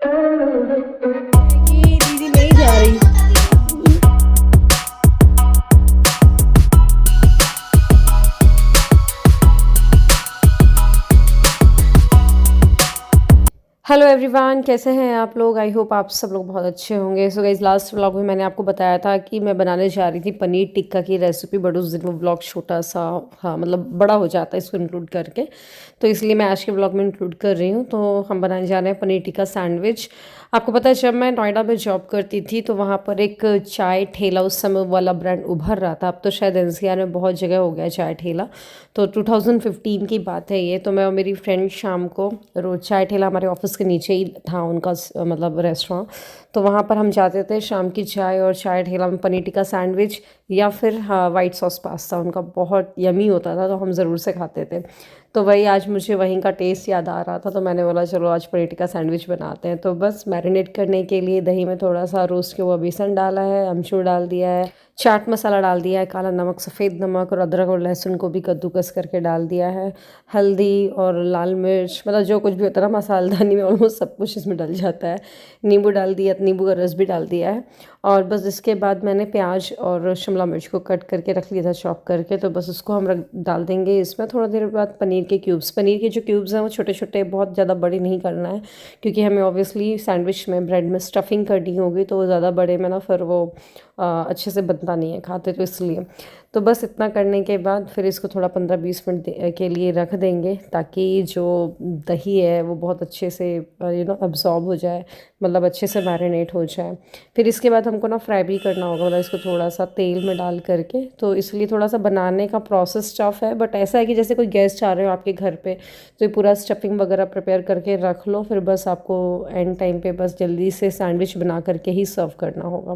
दीदी नहीं जा रही। हेलो एवरीवन, कैसे हैं आप लोग? आई होप आप सब लोग बहुत अच्छे होंगे। सो गाइस, लास्ट व्लॉग में मैंने आपको बताया था कि मैं बनाने जा रही थी पनीर टिक्का की रेसिपी, बट उस दिन वो व्लॉग छोटा सा, हाँ मतलब बड़ा हो जाता है इसको इंक्लूड करके, तो इसलिए मैं आज के व्लॉग में इंक्लूड कर रही हूँ। तो हम बनाने जा रहे हैं पनीर टिक्का सैंडविच। आपको पता है, जब मैं नोएडा में जॉब करती थी तो वहाँ पर एक चाय ठेला, उस समय वाला ब्रांड उभर रहा था। अब तो शायद एनसीआर में बहुत जगह हो गया है चाय ठेला। तो 2015 की बात है ये। तो मैं और मेरी फ्रेंड शाम को रोज, चाय ठेला हमारे ऑफिस के नीचे ही था उनका मतलब रेस्टोरेंट, तो वहाँ पर हम जाते थे शाम की चाय, और चाय ठेला में पनीर टिक्का सैंडविच या फिर हाँ वाइट सॉस पास्ता उनका बहुत यमी होता था, तो हम ज़रूर से खाते थे। तो वही आज मुझे वहीं का टेस्ट याद आ रहा था, तो मैंने बोला चलो आज पनीर टिक्का सैंडविच बनाते हैं। तो बस मैरिनेट करने के लिए दही में थोड़ा सा रोस्ट के हुआ बेसन डाला है, अमचूर डाल दिया है, चाट मसाला डाल दिया है, काला नमक, सफ़ेद नमक, और अदरक और लहसुन को भी कद्दूकस करके डाल दिया है, हल्दी और लाल मिर्च, मतलब जो कुछ भी होता है ना मसालेदानी में, ऑलमोस्ट सब कुछ इसमें डल जाता है। नींबू डाल दिया, नींबू का रस भी डाल दिया है। और बस इसके बाद मैंने प्याज और शिमला मिर्च को कट करके रख लिया था चॉप करके, तो बस उसको हम रख डाल देंगे इसमें। थोड़ा देर बाद पनीर के क्यूब्स, पनीर के जो क्यूब्स हैं वो छोटे छोटे, बहुत ज़्यादा बड़े नहीं करना है, क्योंकि हमें ऑब्वियसली सैंडविच में ब्रेड में स्टफिंग करनी होगी, तो वो ज़्यादा बड़े में ना फिर वो अच्छे से बनता नहीं है खाते, तो इसलिए। तो बस इतना करने के बाद फिर इसको थोड़ा 15-20 मिनट के लिए रख देंगे, ताकि जो दही है वो बहुत अच्छे से अब्सॉर्ब हो जाए, मतलब अच्छे से मैरिनेट हो जाए। फिर इसके बाद हमको ना फ्राई भी करना होगा, मतलब इसको थोड़ा सा तेल में डाल करके, तो इसलिए थोड़ा सा बनाने का प्रोसेस टफ है, बट ऐसा है कि जैसे कोई गेस्ट आ रहे हो आपके घर पे, तो ये पूरा स्टफिंग वगैरह प्रिपेयर करके रख लो, फिर बस आपको एंड टाइम पे बस जल्दी से सैंडविच बना करके ही सर्व करना होगा।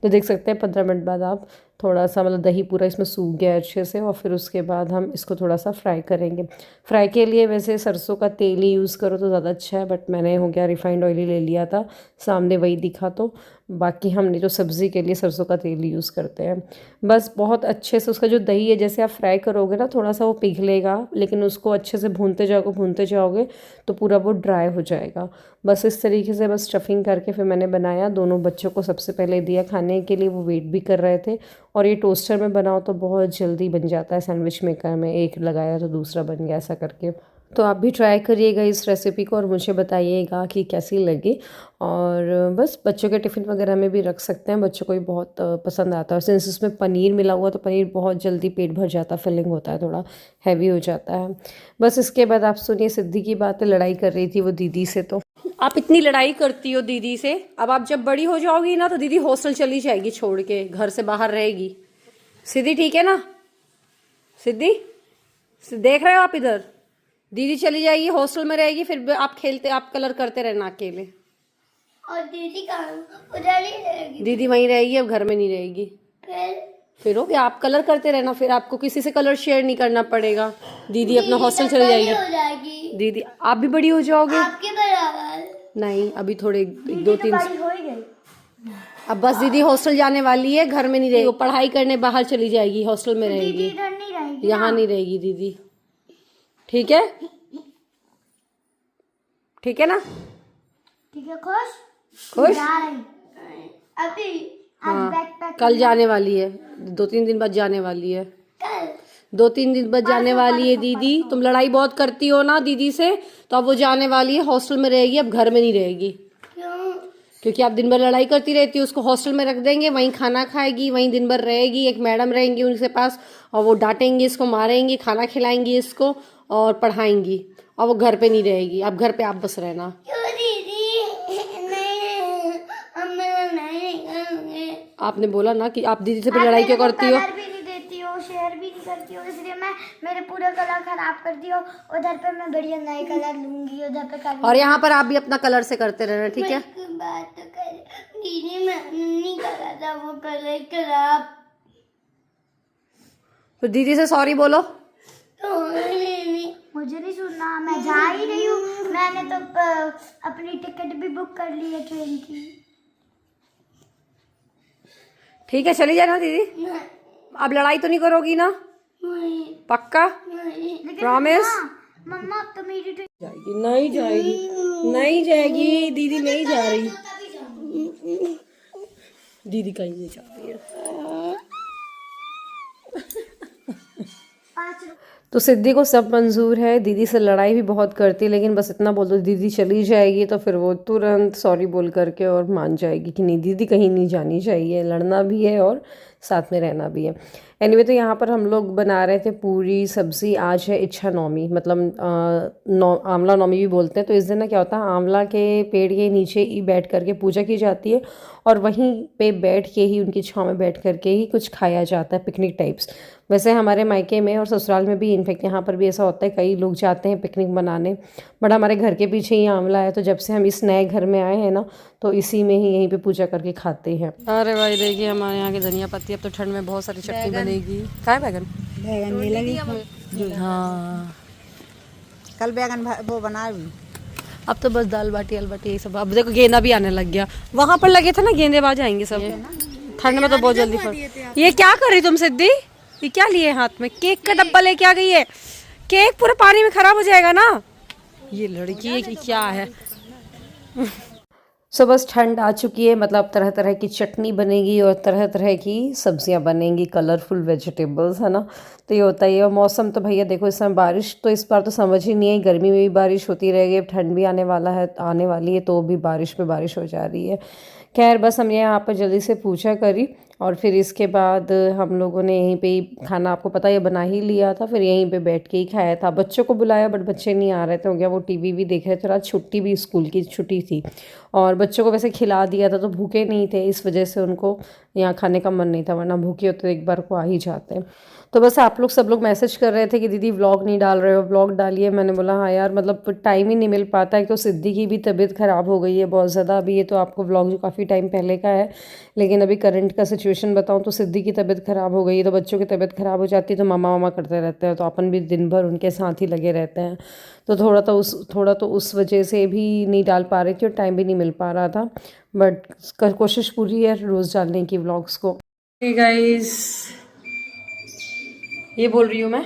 तो देख सकते हैं 15 मिनट बाद आप थोड़ा सा, मतलब दही पूरा इसमें सूख गया अच्छे से, और फिर उसके बाद हम इसको थोड़ा सा फ्राई करेंगे। फ्राई के लिए वैसे सरसों का तेल ही यूज़ करो तो ज़्यादा अच्छा है, बट मैंने हो गया रिफाइंड ऑयल ही ले लिया था, सामने वही दिखा। तो बाकी हम नहीं तो सब्ज़ी के लिए सरसों का तेल यूज़ करते हैं। बस बहुत अच्छे से उसका जो दही है, जैसे आप फ्राई करोगे ना थोड़ा सा वो पिघलेगा, लेकिन उसको अच्छे से भूनते जाओगे तो पूरा वो ड्राई हो जाएगा। बस इस तरीके से बस स्टफिंग करके फिर मैंने बनाया, दोनों बच्चों को सबसे पहले दिया खाने के लिए, वो वेट भी कर रहे थे। और ये टोस्टर में बनाओ तो बहुत जल्दी बन जाता है, सैंडविच मेकर में एक लगाया तो दूसरा बन गया, ऐसा करके। तो आप भी ट्राई करिएगा इस रेसिपी को और मुझे बताइएगा कि कैसी लगी। और बस बच्चों के टिफ़िन वगैरह में भी रख सकते हैं, बच्चों को भी बहुत पसंद आता है। और सिंस इसमें पनीर मिला हुआ तो पनीर बहुत जल्दी पेट भर जाता है, फिलिंग होता है, थोड़ा हैवी हो जाता है। बस इसके बाद आप सुनिए, सिद्धि की बात है, लड़ाई कर रही थी वो दीदी से। तो आप इतनी लड़ाई करती हो दीदी से, अब आप जब बड़ी हो जाओगी ना तो दीदी हॉस्टल चली जाएगी, छोड़ के घर से बाहर रहेगी। सिद्धि ठीक है ना? सिद्धि, देख रहे हो आप इधर? दीदी चली जाएगी, हॉस्टल में रहेगी, फिर आप खेलते, आप कलर करते रहना अकेले। और दीदी कहाँ? उधर ही रहेगी। दीदी वहीं रहेगी, अब घर में नहीं रहेगी। फिर हो गया, आप कलर करते रहना, फिर आपको किसी से कलर शेयर नहीं करना पड़ेगा। दीदी अपना हॉस्टल चली जाएगी। दीदी आप भी बड़ी हो जाओगे आपके बराबर नहीं, अभी थोड़े 2-3 हो ही गई। अब बस दीदी हॉस्टल जाने वाली है, घर में नहीं रहेगी, वो पढ़ाई करने बाहर चली जाएगी, हॉस्टल में रहेगी। दीदी इधर नहीं रहेगी, यहाँ नहीं रहेगी दीदी, ठीक है? ठीक है ना? ठीक है। खुश खुश? जा रही अभी। हाँ, बैकपैक कल जाने वाली है, 2-3 दिन बाद जाने वाली है, कल 2-3 दिन बाद जाने वाली है दीदी। तुम लड़ाई बहुत करती हो ना दीदी से, तो अब वो जाने वाली है, हॉस्टल में रहेगी, अब घर में नहीं रहेगी। क्यों? क्योंकि आप दिन भर लड़ाई करती रहती हो, उसको हॉस्टल में रख देंगे, वहीं खाना खाएगी, वहीं दिन भर रहेगी, एक मैडम रहेंगी उनके पास, और वो डांटेंगी इसको, मारेंगी, खाना खिलाएंगी इसको और पढ़ाएंगी, और वो घर पे नहीं रहेगी। अब घर पे आप बस रहना। क्यों दीदी? नहीं, हम नहीं करेंगे। आपने बोला ना कि आप दीदी से फिर लड़ाई क्यों करती हो? कलर भी नहीं देती हो, शेयर भी नहीं करती हो, इसलिए मैं मेरे पूरे कलर खराब करती हो। उधर पे मैं बढ़िया नए कलर लूंगी, उधर पे कलर। और यहाँ पर आप भी अपना कलर से करते रहना, ठीक है? बात तो कर दीदी, मैं नहीं करा था वो कलर खराब। तो दीदी से सॉरी बोलो। मुझे नहीं सुनना, मैं जा ही रही हूँ। मैंने तो अपनी टिकट भी बुक कर ली है ट्रेन की। ठीक है, चली जाना दीदी। अब लड़ाई तो नहीं करोगी ना? नहीं, पक्का? नहीं। प्रॉमिस? मम्मा अब तो मेरी तो जाएगी नहीं जाएगी नहीं जाएगी दीदी नहीं जा रही दीदी कहीं नहीं जा रही है 5 तो सिद्धि को सब मंजूर है दीदी से लड़ाई भी बहुत करती है लेकिन बस इतना बोल दो दीदी चली जाएगी तो फिर वो तुरंत सॉरी बोल करके और मान जाएगी कि नहीं दीदी कहीं नहीं जानी चाहिए लड़ना भी है और साथ में रहना भी है एनीवे तो यहाँ पर हम लोग बना रहे थे पूरी सब्ज़ी आज है इच्छा नवमी मतलब आंवला नवमी भी बोलते हैं तो इस दिन ना क्या होता है आंवला के पेड़ के नीचे ही बैठ करके पूजा की जाती है और वहीं पे बैठ के ही उनकी छाँव में बैठ करके ही कुछ खाया जाता है पिकनिक टाइप्स वैसे हमारे मायके में और ससुराल में भी इनफेक्ट यहाँ पर भी ऐसा होता है कई लोग जाते हैं पिकनिक मनाने बट हमारे घर के पीछे ही आंवला है तो जब से हम इस नए घर में आए हैं ना तो इसी में ही यहीं पे पूजा करके खाते हैं अरे भाई देखिए हमारे यहाँ की धनिया पत्ती अब तो ठंड में बहुत सारी चटनी बनेगी कहाँ है बैगन बैगन ये लगी हाँ कल बैगन वो बना भी अब तो बस दाल बाटी अलबाटी यही सब अब देखो गेंदा भी आने लग गया वहां पर लगे थे ना गेंदे बाज आएंगे सब ठंड में तो बहुत जल्दी फल ये क्या कर रही तुम सिद्धि ये क्या लिए हाथ में केक का डब्बा लेके आ गई है केक पूरे पानी में खराब हो जाएगा ना ये लड़की की क्या है सो बस ठंड आ चुकी है मतलब तरह तरह की चटनी बनेगी और तरह तरह की सब्जियां बनेंगी कलरफुल वेजिटेबल्स है ना तो ये होता ही है और मौसम तो भैया देखो इस समय बारिश तो इस बार तो समझ ही नहीं है गर्मी में भी बारिश होती रहेगी अब ठंड भी आने वाला है आने वाली है तो भी बारिश पे बारिश हो जा रही है खैर बस हमने यहाँ पर जल्दी से पूजा करी और फिर इसके बाद हम लोगों ने यहीं पे ही खाना आपको पता है बना ही लिया था फिर यहीं पे बैठ के ही खाया था बच्चों को बुलाया बट बच्चे नहीं आ रहे थे हो गया वो टीवी भी देख रहे थे रात छुट्टी भी स्कूल की छुट्टी थी और बच्चों को वैसे खिला दिया था तो भूखे नहीं थे इस वजह से उनको यहाँ खाने का मन नहीं था वरना भूखे होते तो एक बार को आ ही जाते तो बस आप लोग सब लोग मैसेज कर रहे थे कि दीदी व्लॉग नहीं डाल रहे हो व्लॉग डालिए मैंने बोला हाँ यार मतलब टाइम ही नहीं मिल पाता है तो सिद्धि की भी तबीयत ख़राब हो गई है बहुत ज़्यादा अभी ये तो आपको व्लॉग जो काफ़ी टाइम पहले का है लेकिन अभी करंट का सिचुएशन बताऊँ तो सिद्धि की तबीयत ख़राब हो गई है तो बच्चों की तबीयत ख़राब हो जाती है तो मामा मामा करते रहते हैं तो अपन भी दिन भर उनके साथ ही लगे रहते हैं तो थोड़ा तो उस वजह से भी नहीं डाल पा रही थी और टाइम भी नहीं मिल पा रहा था बट कोशिश पूरी है रोज़ डालने की व्लॉग्स को गाइस ये बोल रही हूँ मैं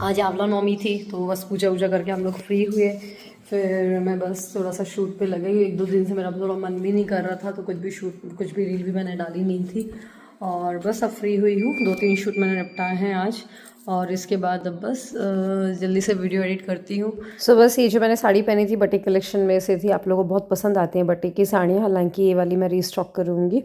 आज आंवला नवमी थी तो बस पूजा वूजा करके हम लोग फ्री हुए फिर मैं बस थोड़ा सा शूट पे लगी हुई 1-2 दिन से मेरा थोड़ा मन भी नहीं कर रहा था तो कुछ भी रील भी मैंने डाली नहीं थी और बस अब फ्री हुई हूँ 2-3 शूट मैंने निपटाए हैं आज और इसके बाद अब बस जल्दी से वीडियो एडिट करती हूँ सो बस ये जो मैंने साड़ी पहनी थी बटिक कलेक्शन में से थी आप लोगों को बहुत पसंद आती हैं बटिक की साड़ियाँ हालांकि ये वाली मैं रीस्टॉक करूँगी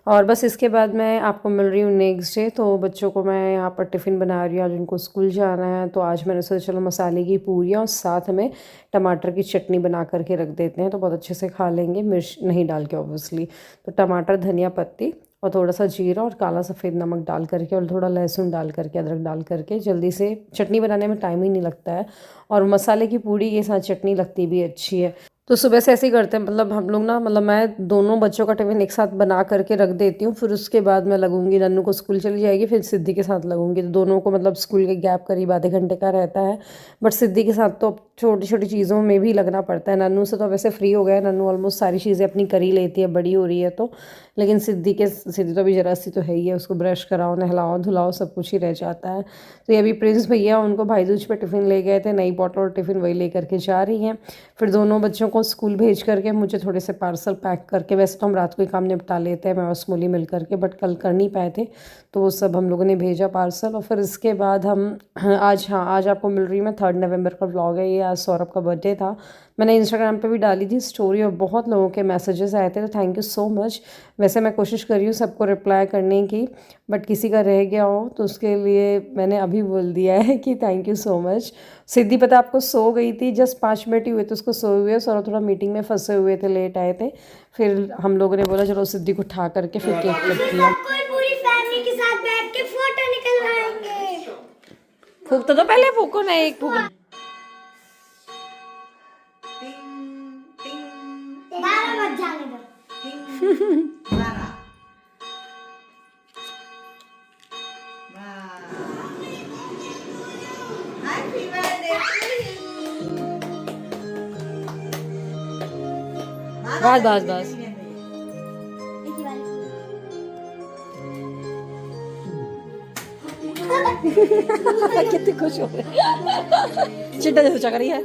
और बस इसके बाद मैं आपको मिल रही हूँ नेक्स्ट डे तो बच्चों को मैं यहाँ पर टिफ़िन बना रही हूँ आज उनको स्कूल जाना है तो आज मैंने सोचा चलो मसाले की पूरियाँ और साथ में टमाटर की चटनी बना करके रख देते हैं तो बहुत अच्छे से खा लेंगे मिर्च नहीं डाल के ऑब्वियसली तो टमाटर धनिया पत्ती और थोड़ा सा जीरा और काला सफ़ेद नमक डाल करके और थोड़ा लहसुन डाल करके अदरक डाल करके जल्दी से चटनी बनाने में टाइम ही नहीं लगता है और मसाले की पूड़ी के साथ चटनी लगती भी अच्छी है तो सुबह से ऐसे ही करते हैं मतलब हम लोग ना मतलब मैं दोनों बच्चों का टिफ़िन एक साथ बना करके रख देती हूँ फिर उसके बाद मैं लगूंगी नन्नू को स्कूल चली जाएगी फिर सिद्धि के साथ लगूंगी तो दोनों को मतलब स्कूल के गैप करीब आधे घंटे का रहता है बट सिद्धि के साथ तो छोटी छोटी चीज़ों में भी लगना पड़ता है नन्नू से तो वैसे फ्री हो गया नन्नू ऑलमोस्ट सारी चीज़ें अपनी कर ही लेती है बड़ी हो रही है तो लेकिन सिद्धि तो अभी जरा सी तो है ही है उसको ब्रश कराओ नहलाओ धुलाओ सब कुछ ही रह जाता है तो ये अभी प्रिंस भैया उनको भाई दूज पे टिफ़िन ले गए थे नई बॉटल और टिफ़िन वही ले करके जा रही हैं फिर दोनों बच्चों को स्कूल भेज करके मुझे थोड़े से पार्सल पैक करके वैसे तो हम रात को ही काम निपटा लेते हैं मैं और स्मूली मिल करके बट कल कर नहीं पाए थे तो वो सब हम लोगों ने भेजा पार्सल और फिर इसके बाद हम आज आपको मिल रही मैं 3 नवंबर का व्लॉग है ये आज सौरभ का बर्थडे था मैंने इंस्टाग्राम पे भी डाली थी स्टोरी और बहुत लोगों के मैसेजेस आए थे तो थैंक यू सो मच वैसे मैं कोशिश कर रही हूँ सबको रिप्लाई करने की बट किसी का रह गया हो तो उसके लिए मैंने अभी बोल दिया है कि थैंक यू सो मच सिद्धि पता आपको सो गई थी जस्ट 5 मिनट ही हुए थे उसको सोए हुए और थोड़ा मीटिंग में फंसे हुए थे लेट आए थे फिर हम लोगों ने बोला चलो सिद्धि को उठा करके फिर केक कट किया पूरी फैमिली के साथ बैठ के फोटो निकलवाएंगे फूकता तो पहले फूको ना एक फूक 12 बज जाने दो बस कितनी खुश हो रहे हैं। चिट्टा जैसे चक रही है।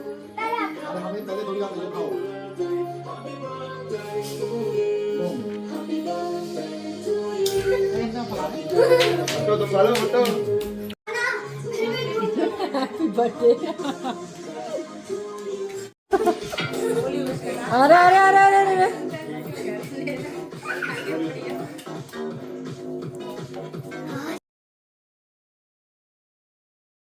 अरे अरे अरे अरे